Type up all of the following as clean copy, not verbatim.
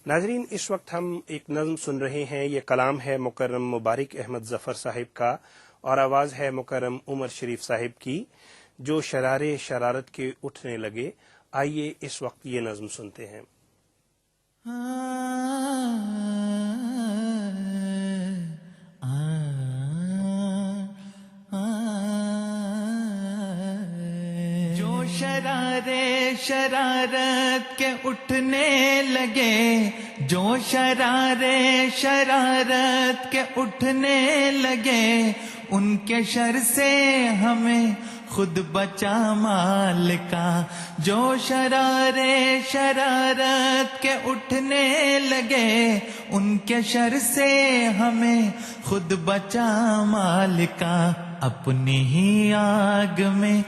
ناظرین، اس وقت ہم ایک نظم سن رہے ہیں. یہ کلام ہے مکرم مبارک احمد ظفر صاحب کا اور آواز ہے مکرم عمر شریف صاحب کی. جو شرارے شرارت کے اٹھنے لگے. آئیے اس وقت یہ نظم سنتے ہیں. جو شرارے شرارت کے اٹھنے لگے، جو شرارے شرارت کے اٹھنے لگے، ان کے شر سے ہمیں خود بچا مالکا. جو شرارے شرارت کے اٹھنے لگے، ان کے شر سے ہمیں خود بچا مالکا. اپنی ہی آگ میں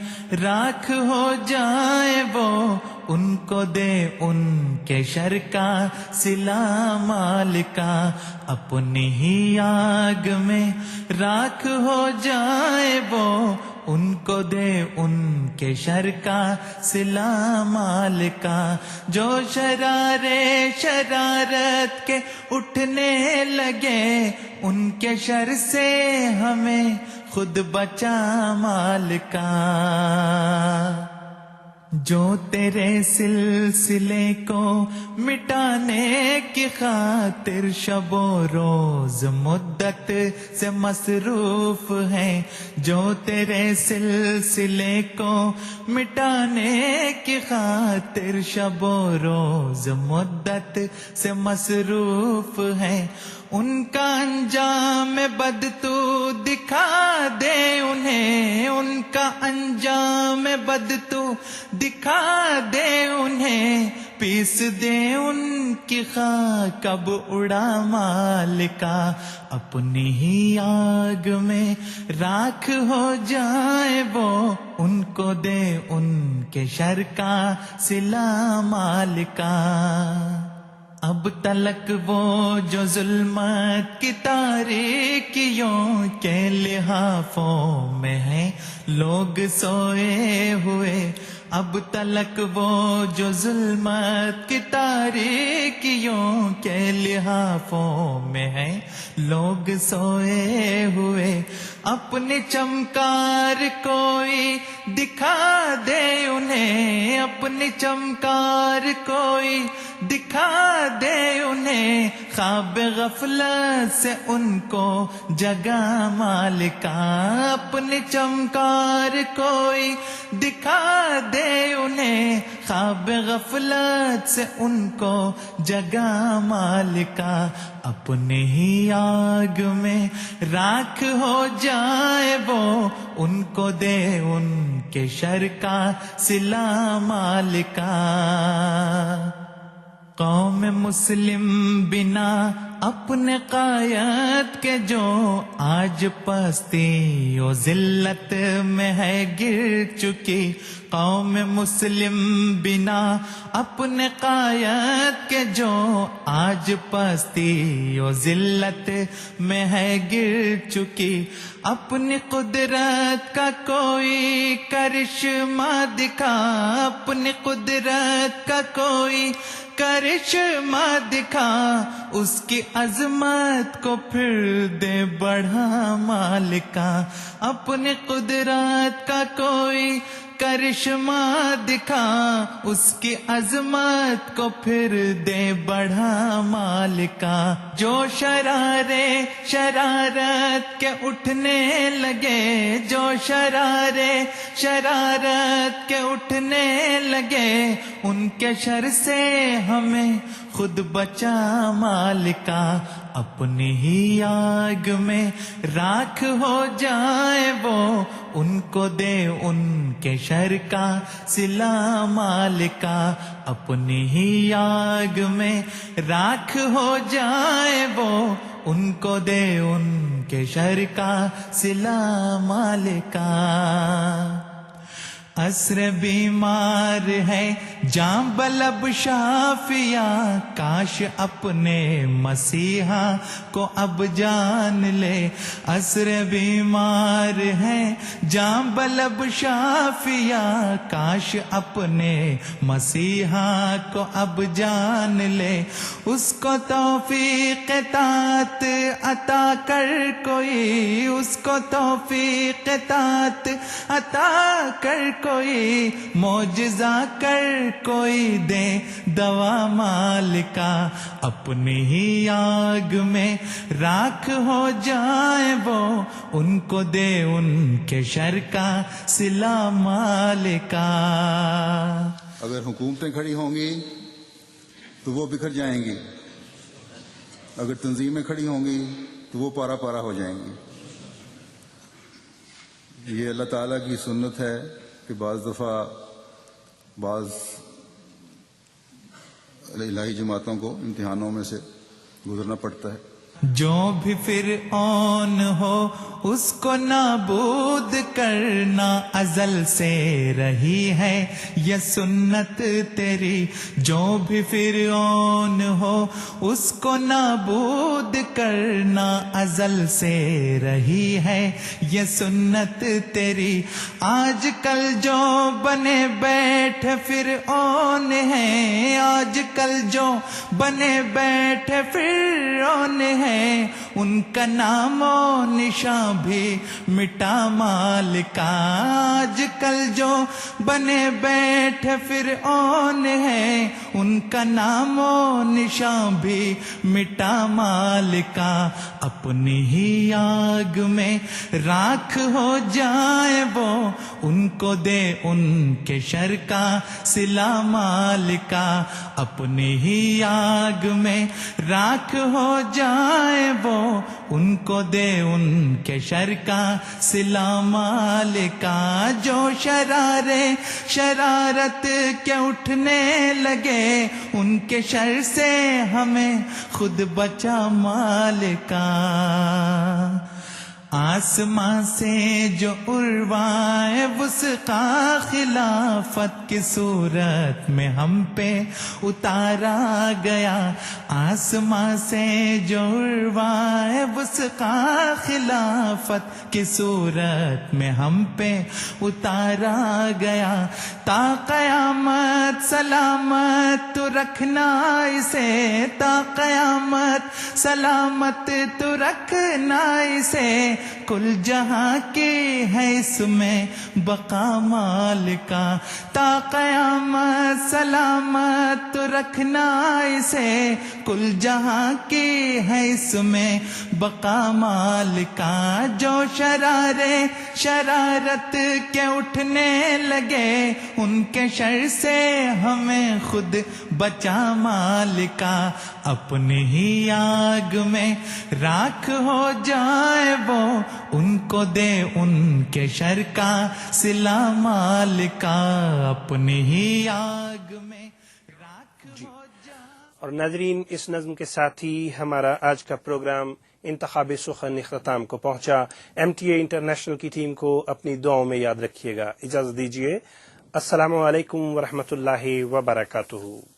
راکھ ہو جائے وہ، ان کو دے ان کے شر کا صلہ مالکا. اپنی ہی آگ میں راکھ ہو جائے وہ، ان کو دے ان کے شر کا صلہ مالکا. جو شرارے شرارت کے اٹھنے لگے، ان کے شر سے ہمیں خود بچا مالکا. جو تیرے سلسلے کو مٹانے کی خاطر شب و روز مدت سے مصروف ہیں، جو تیرے سلسلے کو مٹانے کی خاطر شب و روز مدت سے مصروف ہیں، ان کا انجام بد تو دکھا دے انہیں، ان کا انجام بد تو دکھا دے انہیں، پیس دے ان کی خاک اب اڑا مالکا. اپنی ہی آگ میں راکھ ہو جائے وہ، ان کو دے ان کے شر کا صلہ مالکا. اب تلک وہ جو ظلمت کی تاریکیوں کے لحافوں میں ہیں لوگ سوئے ہوئے، اب تلک وہ جو ظلمت کی تاریکیوں کے لحافوں میں ہیں لوگ سوئے ہوئے، اپنی چمکار کوئی دکھا دے انہیں، اپنی چمکار کوئی دکھا دے انہیں، خواب غفلت سے ان کو جگا مالکا. اپنی چمکار کوئی دکھا دے انہیں، خواب غفلت سے ان کو جگا مالکا. اپنی ہی آگ میں راکھ ہو جائے وہ، ان کو دے ان کے شر کا صلہ مالکا. قوم مسلم بنا اپنے قائد کے جو آج پستی و ذلت میں ہے گر چکی، قوم مسلم بنا اپنے قائد کے جو آج پستی و ذلت میں ہے گر چکی، اپنی قدرت کا کوئی کرشمہ دکھا، اپنی قدرت کا کوئی کرشمہ دکھا، اس کی عظمت کو پھر دے بڑھا مالکا. اپنی قدرت کا کوئی کرشمہ دکھا، اس کی عظمت کو پھر دے بڑھا مالکا. جو شرارے شرارت کے اٹھنے لگے، جو شرارے شرارت کے اٹھنے لگے، ان کے شر سے ہمیں خود بچا مالکا. اپنی ہی آگ میں راکھ ہو جائے وہ، ان کو دے ان کے شر کا صلہ مالکا. اپنی ہی آگ میں راکھ ہو جائے وہ، ان کو دے ان کے شر کا صلہ مالکا. عصر بیمار ہے جاں بلب شافیہ، کاش اپنے مسیحا کو اب جان لے. عصر بیمار ہے جاں بلب شافیہ، کاش اپنے مسیحا کو اب جان لے. اس کو توفیق طاعت عطا کر کوئی، اس کو توفیق طاعت عطا کر کوئی، معجزہ کر کوئی دے دوا مالکا. اپنی ہی آگ میں راکھ ہو جائیں وہ، ان کو دے ان کے شر کا صلہ مالکا. اگر حکومتیں کھڑی ہوں گی تو وہ بکھر جائیں گی، اگر تنظیمیں کھڑی ہوں گی تو وہ پارا پارا ہو جائیں گی. یہ اللہ تعالیٰ کی سنت ہے کہ بعض دفعہ بعض الہی جماعتوں کو امتحانوں میں سے گزرنا پڑتا ہے. جو بھی فرعون ہو اس کو نابود کرنا ازل سے رہی ہے یہ سنت تیری. جو بھی فرعون ہو اس کو نابود کرنا ازل سے رہی ہے یہ سنت تیری. آج کل جو بنے بیٹھے فرعون ہیں، آج کل جو بنے بیٹھے فرعون ہیں، ان کا نام و نشان بھی مٹا مالکا. آج کل جو بنے بیٹھے فرعون ہیں، ان کا نام و نشان بھی مٹا مالکا. اپنی ہی آگ میں راکھ ہو جائیں وہ، ان کو دے ان کے شر کا صلہ مالکا. اپنی ہی آگ میں راکھ ہو جائیں وہ، ان کو دے ان کے شر کا صلہ مالکا. جو شرارت کے اٹھنے لگے، ان کے شر سے ہمیں خود بچا مالکا. آسمان سے جو عروائے وثقی خلافت کی صورت میں ہم پہ اتارا گیا. آسمان سے جو عروائے وثقی خلافت کی صورت میں ہم پہ اتارا گیا. تا قیامت سلامت تو رکھنا اسے، تا قیامت سلامت تو رکھنا اسے. کل جہاں کی ہے اس میں بقا مالکا. تا قیامت سلامت تو رکھنا اسے، کل جہاں کی ہے اس میں بقا مالکا. جو شرارت کے اٹھنے لگے، ان کے شر سے ہمیں خود بچا مالکا. اپنی ہی آگ میں راکھ ہو جائے وہ، ان کو دے ان کے شر کا صلہ مالکا. اپنی ہی آگ میں راکھ ہو جائے. اور ناظرین، اس نظم کے ساتھ ہی ہمارا آج کا پروگرام انتخاب سخن اختتام کو پہنچا. MTA انٹرنیشنل کی ٹیم کو اپنی دعاؤں میں یاد رکھیے گا. اجازت دیجیے. السلام علیکم ورحمۃ اللہ وبرکاتہ.